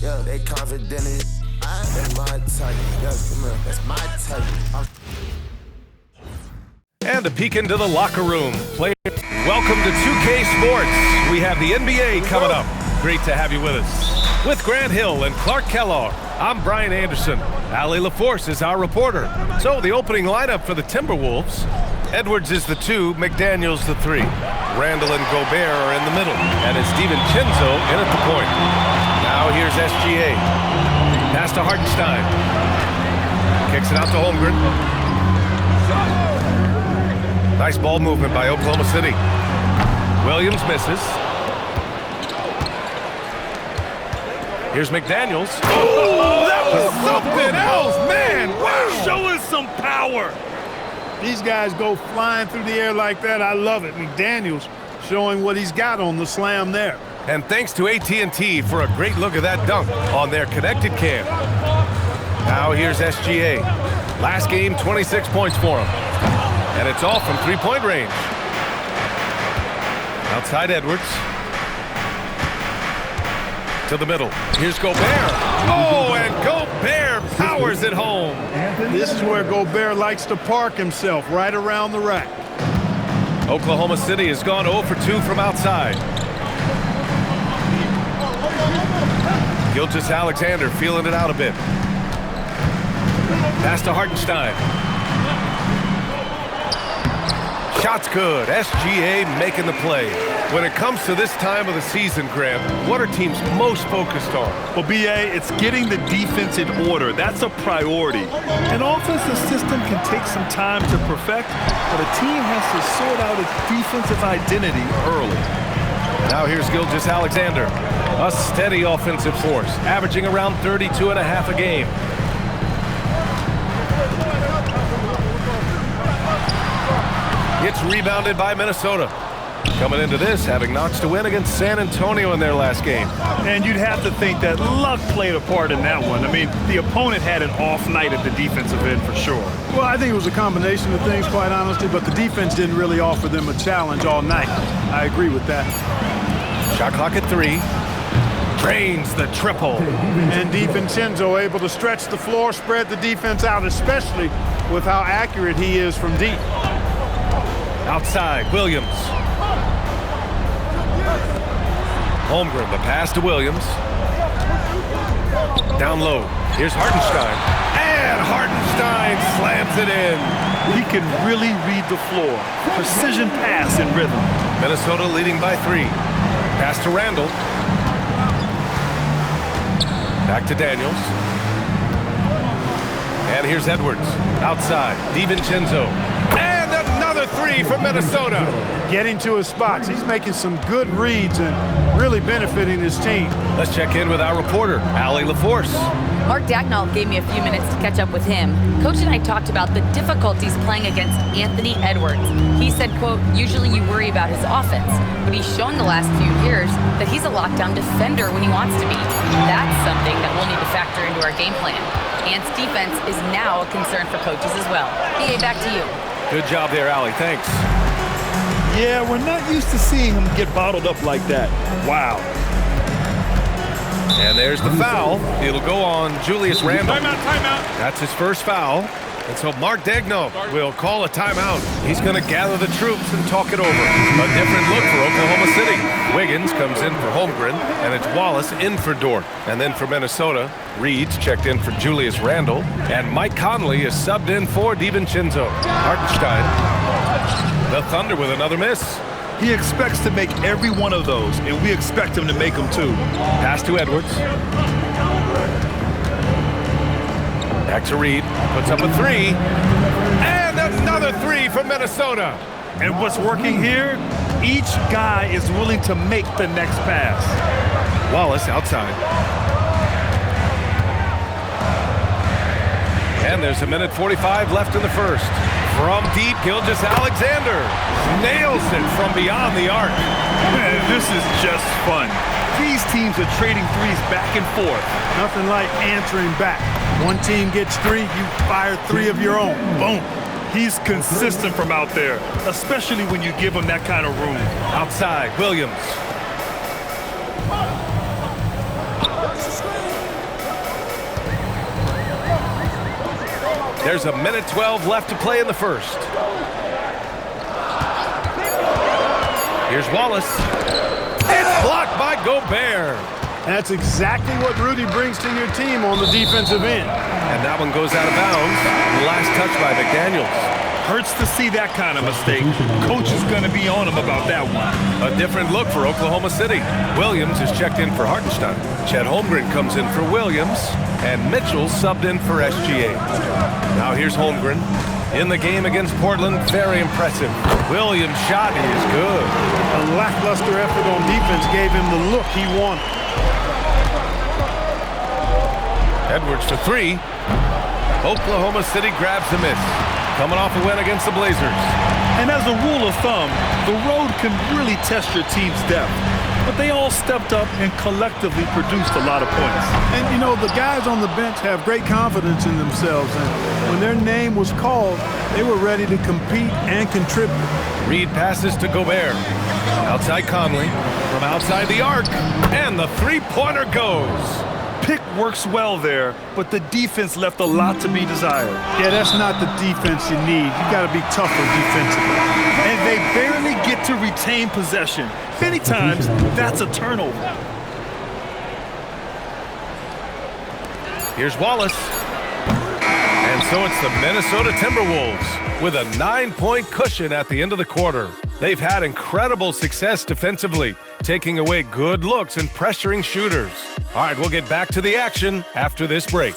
Yeah, they confident in that's my type. That's my type. And a peek into the locker room. Welcome to 2K Sports. We have the NBA coming up. Great to have you with us. With Grant Hill and Clark Kellogg, I'm Brian Anderson. Allie LaForce is our reporter. So the opening lineup for the Timberwolves. Edwards is the 2, McDaniels the 3. Randall and Gobert are in the middle. And it's DiVincenzo in at the point. Now here's SGA. Pass to Hartenstein. Kicks it out to Holmgren. Nice ball movement by Oklahoma City. Williams misses. Here's McDaniels. Oh, that was something else, man! Wow! Showing some power. These guys go flying through the air like that. I love it. McDaniels showing what he's got on the slam there. And thanks to AT&T for a great look at that dunk on their connected cam. Now here's SGA. Last game, 26 points for him. And it's all from three-point range. Outside Edwards. To the middle. Here's Gobert. Oh, and Gobert powers it home. This is where Gobert likes to park himself, right around the rack. Oklahoma City has gone 0 for 2 from outside. Gilgeous-Alexander feeling it out a bit. Pass to Hartenstein. Shot's good. SGA making the play. When it comes to this time of the season, Graham, what are teams most focused on? Well, B.A., it's getting the defense in order. That's a priority. An offensive system can take some time to perfect, but a team has to sort out its defensive identity early. Now here's Gilgeous-Alexander. A steady offensive force, averaging around 32 and a half a game. Gets rebounded by Minnesota. Coming into this, having knocks to win against San Antonio in their last game. And you'd have to think that luck played a part in that one. I mean, the opponent had an off night at the defensive end for sure. Well, I think it was a combination of things, quite honestly, but the defense didn't really offer them a challenge all night. I agree with that. Shot clock at 3. Drains the triple. And DiVincenzo able to stretch the floor, spread the defense out, especially with how accurate he is from deep. Outside, Williams. Holmgren, the pass to Williams. Down low. Here's Hartenstein. And Hartenstein slams it in. He can really read the floor. Precision pass in rhythm. Minnesota leading by 3. Pass to Randall. Back to Daniels. And here's Edwards. Outside, DiVincenzo. And another 3 from Minnesota. Getting to his spots. He's making some good reads and really benefiting his team. Let's check in with our reporter, Allie LaForce. Mark Dagnall gave me a few minutes to catch up with him. Coach and I talked about the difficulties playing against Anthony Edwards. He said, quote, usually you worry about his offense, but he's shown the last few years that he's a lockdown defender when he wants to be. That's something that we'll need to factor into our game plan. Ant's defense is now a concern for coaches as well. EA, back to you. Good job there, Allie. Thanks. Yeah, we're not used to seeing him get bottled up like that. Wow. And there's the foul. It'll go on Julius Randle. Timeout. That's his first foul. And so Mark Dagnall will call a timeout. He's going to gather the troops and talk it over. A different look for Oklahoma City. Wiggins comes in for Holmgren, and it's Wallace in for Dort. And then for Minnesota, Reed's checked in for Julius Randle, and Mike Conley is subbed in for DiVincenzo. Hartenstein. The Thunder with another miss. He expects to make every one of those, and we expect him to make them too. Pass to Edwards. Back to Reed. Puts up a 3. And another 3 from Minnesota. And what's working here? Each guy is willing to make the next pass. Wallace outside. And there's 1:45 left in the first. From deep, Gilgeous-Alexander nails it from beyond the arc. Man, this is just fun. These teams are trading threes back and forth. Nothing like answering back. One team gets 3, you fire 3 of your own. Boom. He's consistent from out there, especially when you give him that kind of room. Outside, Williams. There's a minute 12 left to play in the first. Here's Wallace. It's blocked by Gobert. That's exactly what Rudy brings to your team on the defensive end. And that one goes out of bounds. Last touch by McDaniels. Hurts to see that kind of mistake. Coach is going to be on him about that one. A different look for Oklahoma City. Williams is checked in for Hartenstein. Chet Holmgren comes in for Williams. And Mitchell subbed in for SGA. Now here's Holmgren. In the game against Portland, very impressive. Williams' shot is good. A lackluster effort on defense gave him the look he wanted. Edwards for three. Oklahoma City grabs the miss. Coming off a win against the Blazers. And as a rule of thumb, the road can really test your team's depth. But they all stepped up and collectively produced a lot of points. And, you know, the guys on the bench have great confidence in themselves. And when their name was called, they were ready to compete and contribute. Reed passes to Gobert. Outside Conley. From outside the arc. And the three-pointer goes. Pick works well there, but the defense left a lot to be desired. Yeah, that's not the defense you need. You got to be tougher defensively. And they barely get to retain possession. Many times, that's a turnover. Here's Wallace. And so it's the Minnesota Timberwolves with a 9-point cushion at the end of the quarter. They've had incredible success defensively, taking away good looks and pressuring shooters. All right, we'll get back to the action after this break.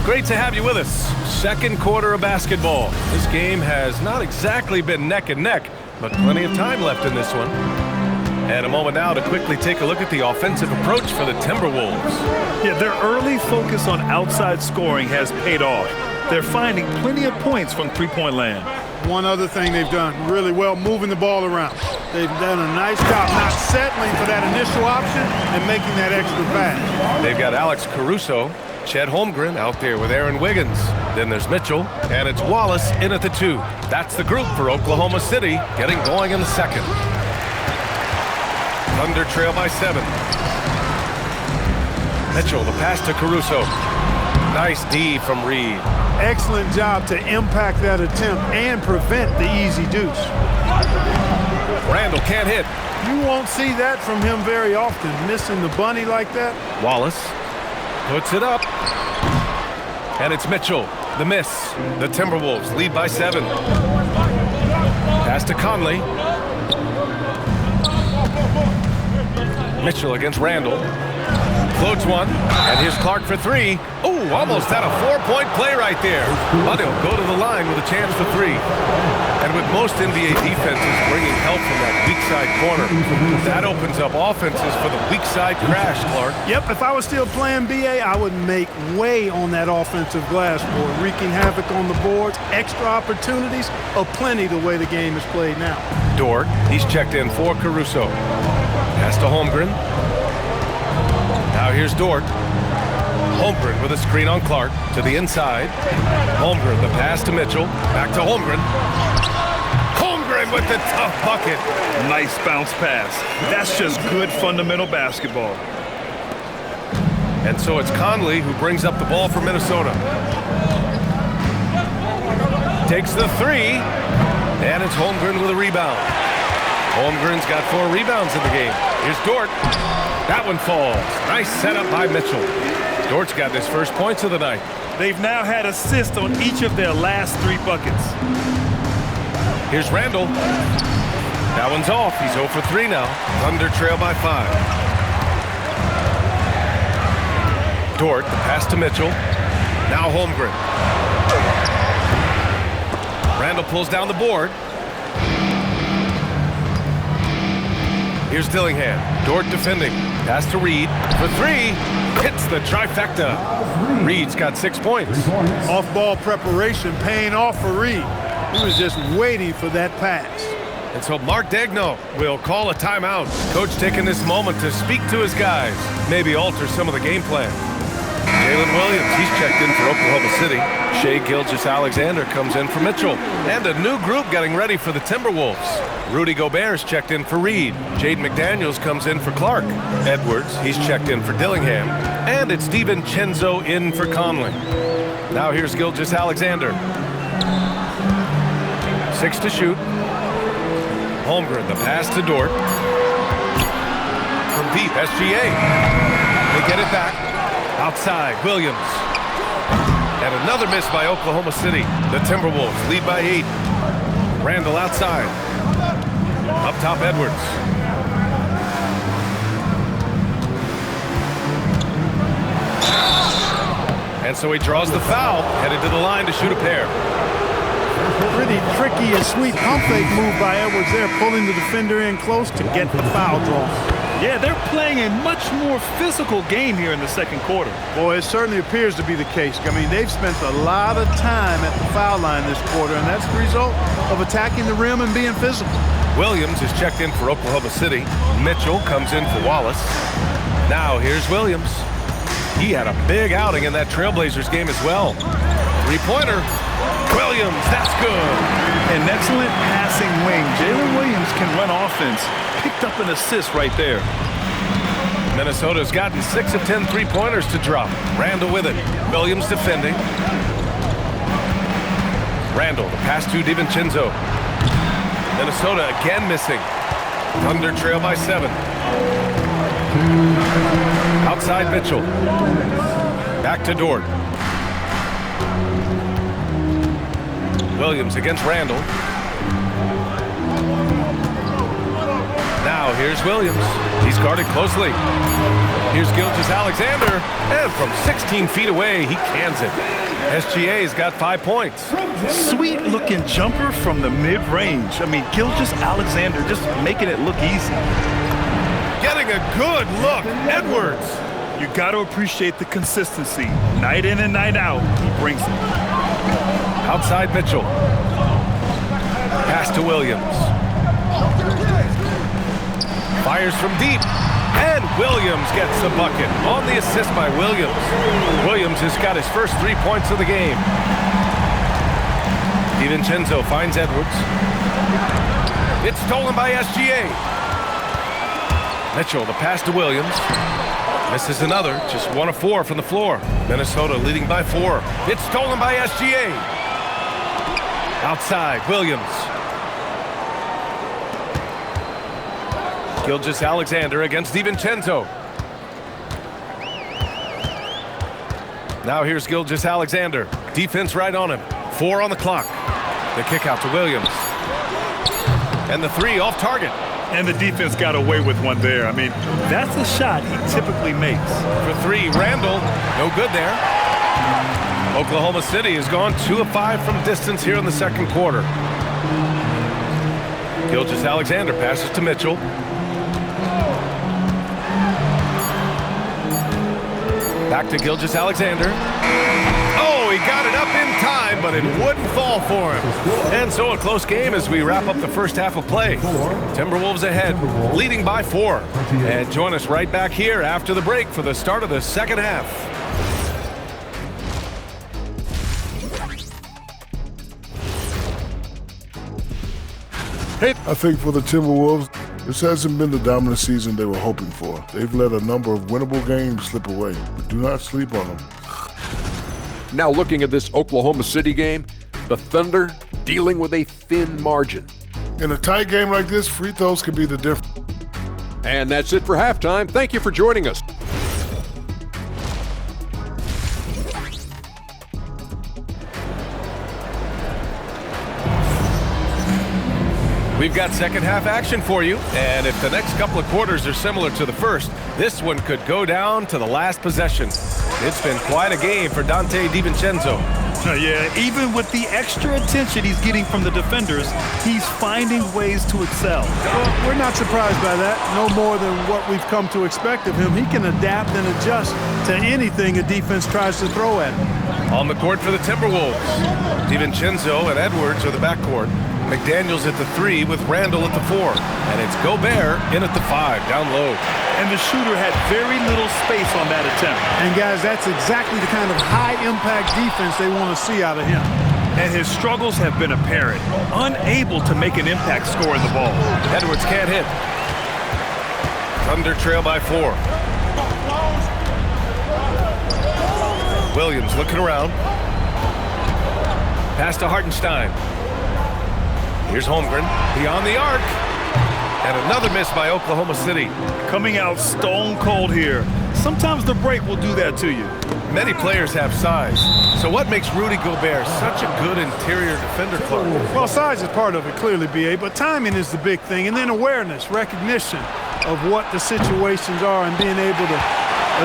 Great to have you with us. Second quarter of basketball. This game has not exactly been neck and neck, but plenty of time left in this one. And a moment now to quickly take a look at the offensive approach for the Timberwolves. Yeah, their early focus on outside scoring has paid off. They're finding plenty of points from three-point land. One other thing they've done really well, moving the ball around. They've done a nice job not settling for that initial option and making that extra pass. They've got Alex Caruso, Chet Holmgren out there with Aaron Wiggins. Then there's Mitchell, and it's Wallace in at the 2. That's the group for Oklahoma City, getting going in the second. Thunder trail by 7. Mitchell, the pass to Caruso. Nice D from Reed. Excellent job to impact that attempt and prevent the easy deuce. Randall can't hit. You won't see that from him very often, missing the bunny like that. Wallace puts it up. And it's Mitchell, the miss. The Timberwolves lead by 7. Pass to Conley. Mitchell against Randall. Floats one, and here's Clark for 3. Oh, almost had a 4-point play right there. But he'll go to the line with a chance for 3. And with most NBA defenses bringing help from that weak side corner, that opens up offenses for the weak side crash, Clark. Yep, if I was still playing BA, I would make way on that offensive glass board, wreaking havoc on the boards. Extra opportunities aplenty the way the game is played now. Dort, he's checked in for Caruso. Pass to Holmgren. Now here's Dort. Holmgren with a screen on Clark to the inside. Holmgren, the pass to Mitchell. Back to Holmgren. Holmgren with the tough bucket. Nice bounce pass. That's just good fundamental basketball. And so it's Conley who brings up the ball for Minnesota. Takes the 3. And it's Holmgren with a rebound. Holmgren's got 4 rebounds in the game. Here's Dort. That one falls. Nice setup by Mitchell. Dort's got his first points of the night. They've now had assists on each of their last 3 buckets. Here's Randall. That one's off. He's 0 for 3 now. Thunder trail by 5. Dort, the pass to Mitchell. Now Holmgren. Randall pulls down the board. Here's Dillingham. Dort defending. Pass to Reed for 3. Hits the trifecta. Reed's got 6 points. Off-ball preparation paying off for Reed. He was just waiting for that pass. And so Mark Daigneault will call a timeout. Coach taking this moment to speak to his guys. Maybe alter some of the game plan. Jalen Williams, he's checked in for Oklahoma City. Shai Gilgeous-Alexander comes in for Mitchell. And a new group getting ready for the Timberwolves. Rudy Gobert's checked in for Reed. Jaden McDaniels comes in for Clark. Edwards, he's checked in for Dillingham. And it's DiVincenzo in for Conley. Now here's Gilgeous-Alexander. 6 to shoot. Holmgren, the pass to Dort. From deep, SGA. They get it back. Outside, Williams. And another miss by Oklahoma City. The Timberwolves lead by 8. Randall outside. Up top, Edwards. And so he draws the foul, headed to the line to shoot a pair. Pretty tricky and sweet pump fake move by Edwards there, pulling the defender in close to get the foul drawn. Yeah, they're playing a much more physical game here in the second quarter. Boy, it certainly appears to be the case. I mean, they've spent a lot of time at the foul line this quarter, and that's the result of attacking the rim and being physical. Williams is checked in for Oklahoma City. Mitchell comes in for Wallace. Now here's Williams. He had a big outing in that Trailblazers game as well. Three-pointer. Williams, that's good. An excellent passing wing. Jalen Williams can run offense. Picked up an assist right there. Minnesota's gotten 6 of 10 three-pointers to drop. Randall with it. Williams defending. Randall, the pass to DiVincenzo. Minnesota again missing. Thunder trail by 7. Outside Mitchell. Back to Dort. Williams against Randall. Now here's Williams. He's guarded closely. Here's Gilgeous-Alexander. And from 16 feet away, he cans it. SGA's got 5 points. Sweet looking jumper from the mid-range. I mean, Gilgeous-Alexander just making it look easy. Getting a good look. Edwards. You got to appreciate the consistency. Night in and night out, he brings it. Outside Mitchell. Pass to Williams. Fires from deep. And Williams gets the bucket on the assist by Williams. Williams has got his first 3 points of the game. DiVincenzo finds Edwards. It's stolen by SGA. Mitchell, the pass to Williams. Misses another, just 1 of 4 from the floor. Minnesota leading by 4. It's stolen by SGA. Outside, Williams. Gilgeous-Alexander against DiVincenzo. Now here's Gilgeous-Alexander. Defense right on him. 4 on the clock. The kick out to Williams. And the 3 off target. And the defense got away with one there. I mean, that's a shot he typically makes. For 3, Randall. No good there. Oklahoma City has gone 2 of 5 from distance here in the second quarter. Gilgeous-Alexander passes to Mitchell. Back to Gilgeous-Alexander. Oh, he got it up in time, but it wouldn't fall for him. And so a close game as we wrap up the first half of play. Timberwolves ahead, leading by 4. And join us right back here after the break for the start of the second half. I think for the Timberwolves, this hasn't been the dominant season they were hoping for. They've let a number of winnable games slip away, but do not sleep on them. Now looking at this Oklahoma City game, the Thunder dealing with a thin margin. In a tight game like this, free throws could be the difference. And that's it for halftime. Thank you for joining us. We've got second half action for you, and if the next couple of quarters are similar to the first, this one could go down to the last possession. It's been quite a game for Donte DiVincenzo. Yeah, even with the extra attention he's getting from the defenders, he's finding ways to excel. Well, we're not surprised by that. No more than what we've come to expect of him. He can adapt and adjust to anything a defense tries to throw at him. On the court for the Timberwolves, DiVincenzo and Edwards are the backcourt. McDaniels at the 3 with Randall at the 4. And it's Gobert in at the 5, down low. And the shooter had very little space on that attempt. And guys, that's exactly the kind of high-impact defense they want to see out of him. And his struggles have been apparent. Unable to make an impact scoring the ball. Edwards can't hit. Thunder trail by 4. Williams looking around. Pass to Hartenstein. Here's Holmgren beyond the arc. And another miss by Oklahoma City. Coming out stone cold here. Sometimes the break will do that to you. Many players have size. So what makes Rudy Gobert such a good interior defender, Clark? Well, size is part of it, clearly, B.A., but timing is the big thing. And then awareness, recognition of what the situations are and being able to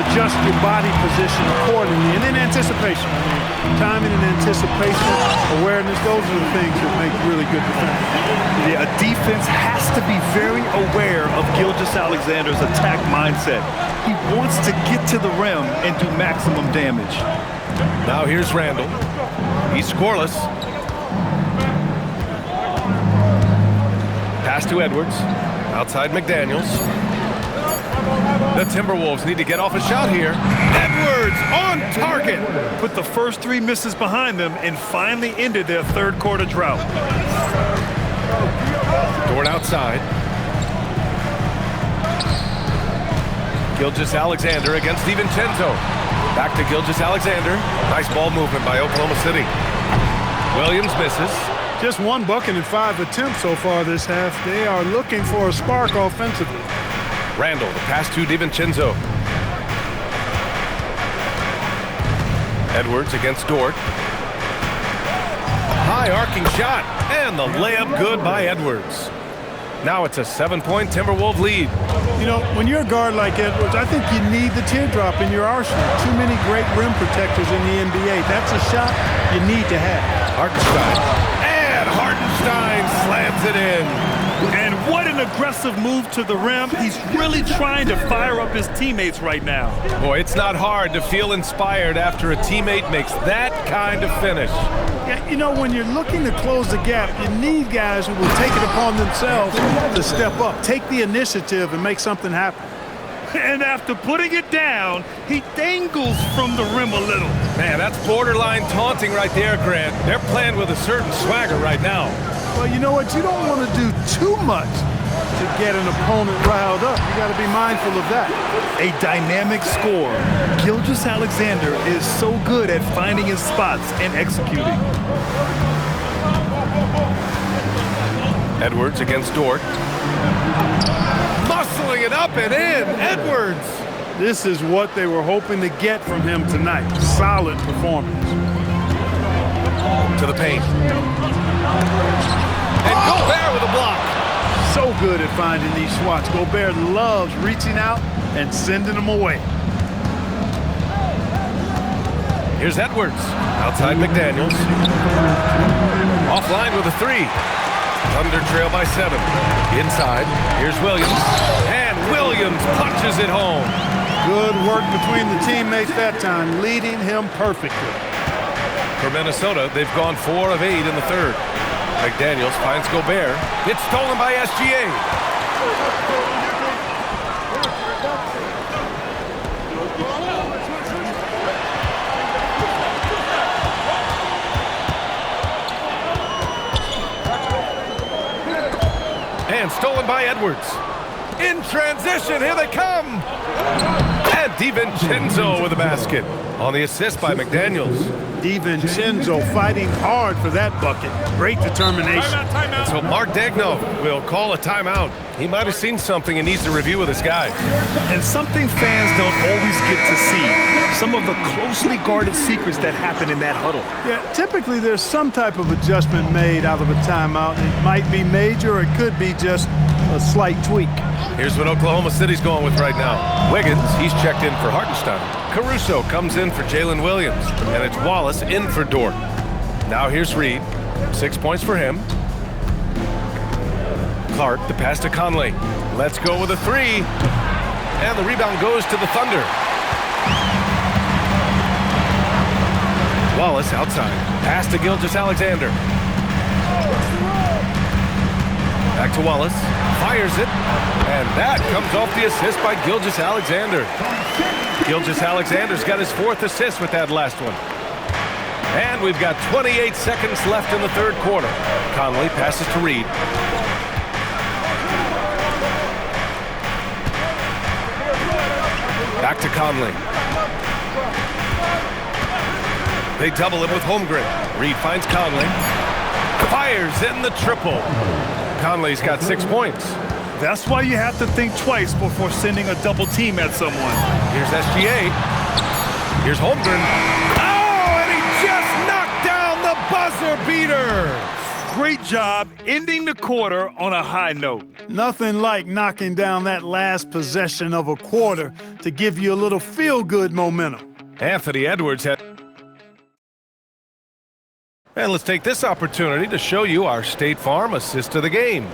adjust your body position accordingly. And then anticipation. I mean, timing and anticipation, awareness, those are the things that make really good defense. Yeah, a defense has to be very aware of Gilgeous-Alexander's attack mindset. He wants to get to the rim and do maximum damage. Now here's Randall. He's scoreless. Pass to Edwards. Outside McDaniels. The Timberwolves need to get off a shot here. Edwards on target. Put the first 3 misses behind them and finally ended their third quarter drought. Dort outside. Gilgeous-Alexander against DiVincenzo. Back to Gilgeous-Alexander. Nice ball movement by Oklahoma City. Williams misses. Just 1 bucket in 5 attempts so far this half. They are looking for a spark offensively. Randall, the pass to DiVincenzo. Edwards against Dort. High arcing shot, and the layup good by Edwards. Now it's a 7-point Timberwolves lead. You know, when you're a guard like Edwards, I think you need the teardrop in your arsenal. Too many great rim protectors in the NBA. That's a shot you need to have. Hartenstein. And Hartenstein slams it in. And what an aggressive move to the rim. He's really trying to fire up his teammates right now. Boy, it's not hard to feel inspired after a teammate makes that kind of finish. Yeah, you know, when you're looking to close the gap, you need guys who will take it upon themselves to step up, take the initiative, and make something happen. And after putting it down, he dangles from the rim a little. Man, that's borderline taunting right there, Grant. They're playing with a certain swagger right now. Well, you know what? You don't want to do too much to get an opponent riled up. You got to be mindful of that. A dynamic score. Gilgeous-Alexander is so good at finding his spots and executing. Edwards against Dort. Muscling it up and in. Edwards. This is what they were hoping to get from him tonight. Solid performance. To the paint. And Gobert with a block. So good at finding these swats. Gobert loves reaching out and sending them away. Here's Edwards. Outside McDaniels. Offline with a 3. Thunder trail by 7. Inside. Here's Williams. And Williams punches it home. Good work between the teammates that time, leading him perfectly. For Minnesota, they've gone 4 of 8 in the third. McDaniels finds Gobert. It's stolen by SGA. And stolen by Edwards. In transition, here they come. And DiVincenzo with a basket. On the assist by McDaniels. DiVincenzo fighting hard for that bucket. Great determination. And so Mark Daigneault will call a timeout. He might have seen something and needs to review with his guys. And something fans don't always get to see. Some of the closely guarded secrets that happen in that huddle. Yeah, typically there's some type of adjustment made out of a timeout. It might be major or it could be just a slight tweak. Here's what Oklahoma City's going with right now. Wiggins, he's checked in for Hartenstein. Caruso comes in for Jalen Williams. And it's Wallace in for Dort. Now here's Reed. 6 points for him. Clark, the pass to Conley. Let's go with a 3. And the rebound goes to the Thunder. Wallace outside. Pass to Gilgeous-Alexander. to Wallace. Fires it. And that comes off the assist by Gilgeous-Alexander. Gilgeous-Alexander's got his 4th assist with that last one. And we've got 28 seconds left in the 3rd quarter. Conley passes to Reed. Back to Conley. They double him with Holmgren. Reed finds Conley. Fires in the triple. Conley's got 6 points. That's why you have to think twice before sending a double team at someone. Here's SGA. Here's Holmgren. Oh, and he just knocked down the buzzer beater. Great job ending the quarter on a high note. Nothing like knocking down that last possession of a quarter to give you a little feel-good momentum. Anthony Edwards had... And let's take this opportunity to show you our State Farm assist of the game.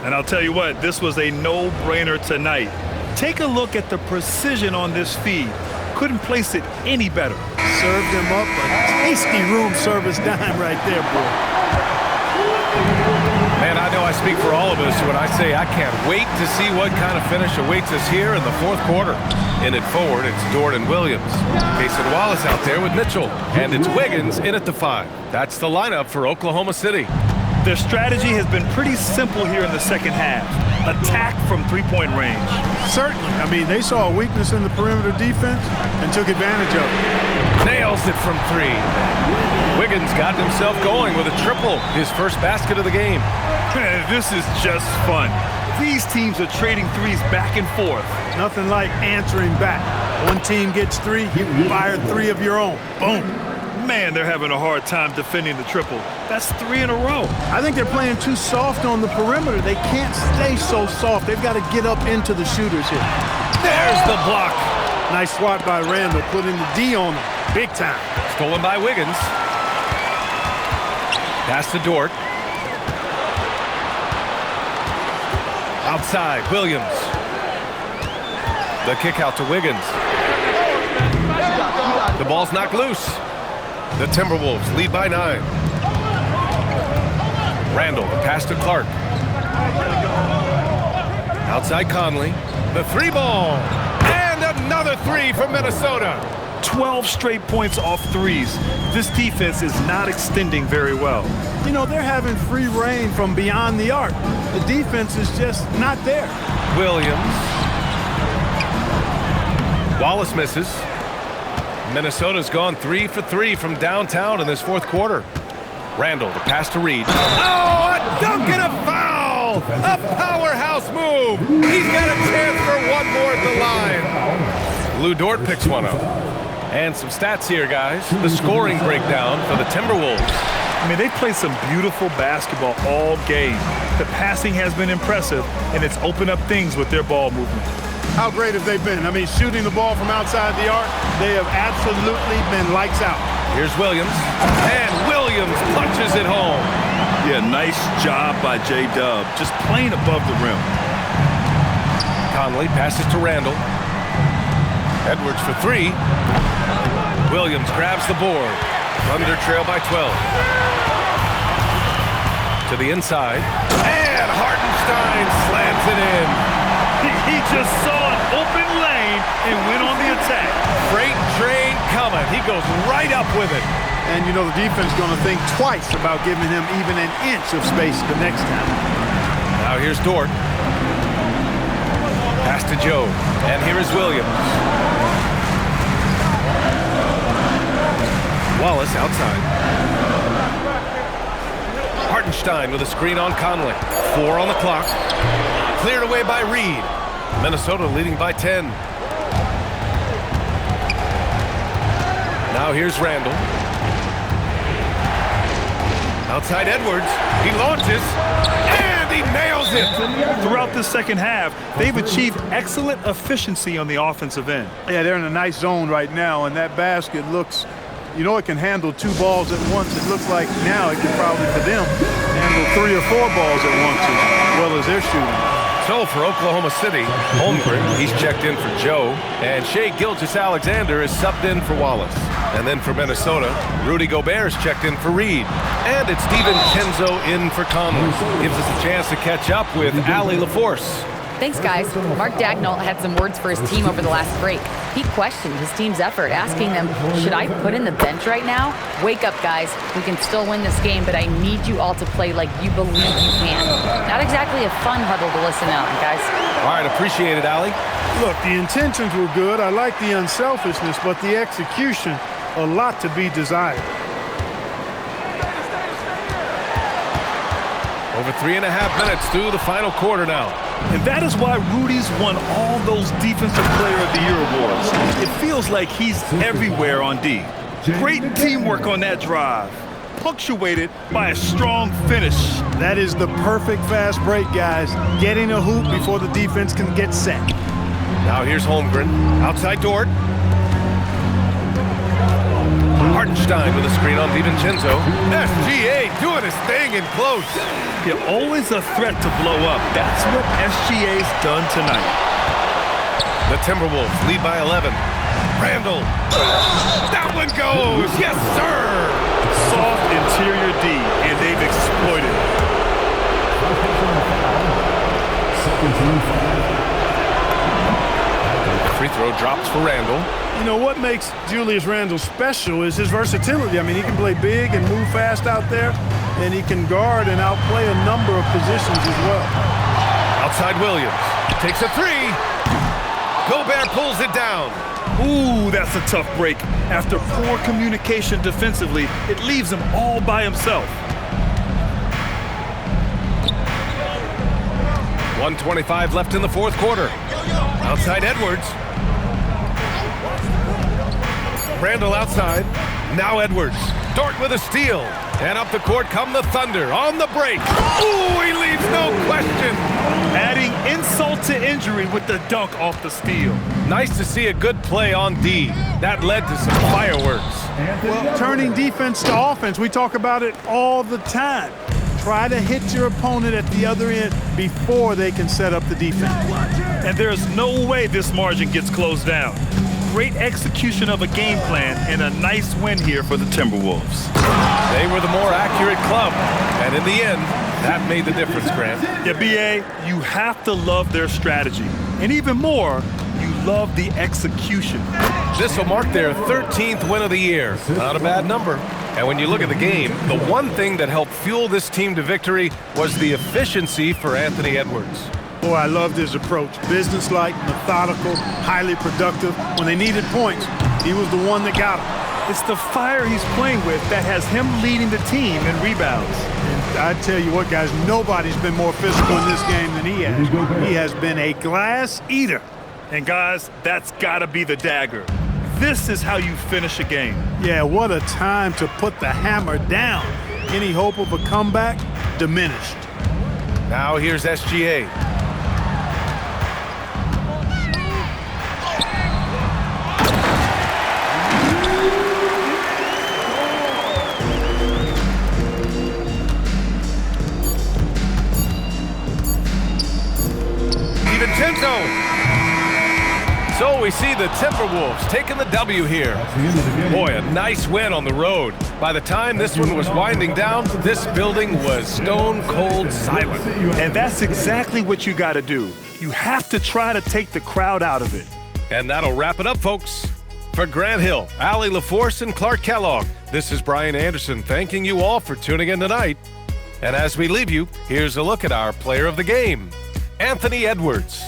And I'll tell you what, this was a no-brainer tonight. Take a look at the precision on this feed. Couldn't place it any better. Served him up a tasty room service dime right there, boy. Man, I know I speak for all of us when I say I can't wait to see what kind of finish awaits us here in the 4th quarter. In it forward, it's Dort and Williams. Mason Wallace out there with Mitchell. And it's Wiggins in at the 5. That's the lineup for Oklahoma City. Their strategy has been pretty simple here in the 2nd half. Attack from 3-point range. Certainly. I mean, they saw a weakness in the perimeter defense and took advantage of it. Nails it from 3. Wiggins got himself going with a triple, his first basket of the game. This is just fun. These teams are trading threes back and forth. Nothing like answering back. One team gets 3, you fire 3 of your own. Boom. Man, they're having a hard time defending the triple. That's 3 in a row. I think they're playing too soft on the perimeter. They can't stay so soft. They've got to get up into the shooters here. There's the block. Nice swat by Randall, putting the D on them. Big time. Stolen by Wiggins. Pass to Dort. Outside, Williams. The kick out to Wiggins. The ball's knocked loose. The Timberwolves lead by 9. Randall, the pass to Clark. Outside Conley. The 3-ball. And another 3 from Minnesota. 12 straight points off threes. This defense is not extending very well. You know, they're having free reign from beyond the arc. The defense is just not there. Williams. Wallace misses. Minnesota's gone 3 for 3 from downtown in this 4th quarter. Randall, the pass to Reed. Oh, a dunk and a foul! A powerhouse move! He's got a chance for one more at the line. Lou Dort picks one up. And some stats here, guys. The scoring breakdown for the Timberwolves. I mean, they played some beautiful basketball all game. The passing has been impressive, and it's opened up things with their ball movement. How great have they been? I mean, shooting the ball from outside the arc, they have absolutely been lights out. Here's Williams, and Williams punches it home. Yeah, nice job by J-Dub, just playing above the rim. Conley passes to Randall. Edwards for 3. Williams grabs the board. Thunder trail by 12. To the inside. And Hartenstein slams it in. He just saw an open lane and went on the attack. Freight train coming. He goes right up with it. And, you know, the defense is going to think twice about giving him even an inch of space the next time. Now here's Dort. Pass to Joe. And here is Williams. Wallace outside. Hartenstein with a screen on Conley. 4 on the clock. Cleared away by Reed. Minnesota leading by 10. Now here's Randall. Outside Edwards. He launches. And he nails it. Throughout the 2nd half, they've achieved excellent efficiency on the offensive end. Yeah, they're in a nice zone right now, and that basket looks, you know, it can handle 2 balls at once. It looks like now it can probably, for them, handle 3 or 4 balls at once as well as they're shooting. So for Oklahoma City, Holmgren, he's checked in for Joe, and Shai Gilgeous-Alexander is subbed in for Wallace. And then for Minnesota, Rudy Gobert's checked in for Reed. And it's DiVincenzo in for Conley. Gives us a chance to catch up with Allie LaForce. Thanks, guys. Mark Daigneault had some words for his team over the last break. He questioned his team's effort, asking them, should I put in the bench right now? Wake up, guys. We can still win this game, but I need you all to play like you believe you can. Not exactly a fun huddle to listen out, guys. All right, appreciate it, Allie. Look, the intentions were good. I like the unselfishness, but the execution, a lot to be desired. Over 3.5 minutes through the final quarter now. And that is why Rudy's won all those Defensive Player of the Year awards. It feels like he's everywhere on D. Great teamwork on that drive, punctuated by a strong finish. That is the perfect fast break, guys. Getting a hoop before the defense can get set. Now here's Holmgren. Outside Dort. Hartenstein with a screen on DiVincenzo. SGA doing his thing in close. You're always a threat to blow up. That's what SGA's done tonight. The Timberwolves lead by 11. Randall. That one goes. Yes, sir. Soft interior D, and they've exploited it. Free throw drops for Randall. You know, what makes Julius Randle special is his versatility. I mean, he can play big and move fast out there, and he can guard and outplay a number of positions as well. Outside Williams. Takes a three. Gobert pulls it down. Ooh, that's a tough break. After poor communication defensively, it leaves him all by himself. 1:25 left in the fourth quarter. Outside Edwards. Randall outside. Now Edwards. Dort with a steal. And up the court come the Thunder on the break. Ooh, he leaves no question. Adding insult to injury with the dunk off the steal. Nice to see a good play on D. That led to some fireworks. Well, turning defense to offense, we talk about it all the time. Try to hit your opponent at the other end before they can set up the defense. And there's no way this margin gets closed down. Great execution of a game plan and a nice win here for the Timberwolves. They were the more accurate club, and in the end, that made the difference, Grant. Yeah, B.A., you have to love their strategy. And even more, you love the execution. This will mark their 13th win of the year. Not a bad number. And when you look at the game, the one thing that helped fuel this team to victory was the efficiency for Anthony Edwards. Boy, I loved his approach. Businesslike, methodical, highly productive. When they needed points, he was the one that got them. It's the fire he's playing with that has him leading the team in rebounds. And I tell you what, guys, nobody's been more physical in this game than he has. He has been a glass eater. And guys, that's got to be the dagger. This is how you finish a game. Yeah, what a time to put the hammer down. Any hope of a comeback? Diminished. Now here's SGA. DiVincenzo. So we see the Timberwolves taking the W here. Boy, a nice win on the road. By the time this one was winding down, this building was stone cold silent. And that's exactly what you got to do. You have to try to take the crowd out of it. And that'll wrap it up, folks. For Grant Hill, Allie LaForce, and Clark Kellogg, this is Brian Anderson thanking you all for tuning in tonight. And as we leave you, here's a look at our player of the game, Anthony Edwards.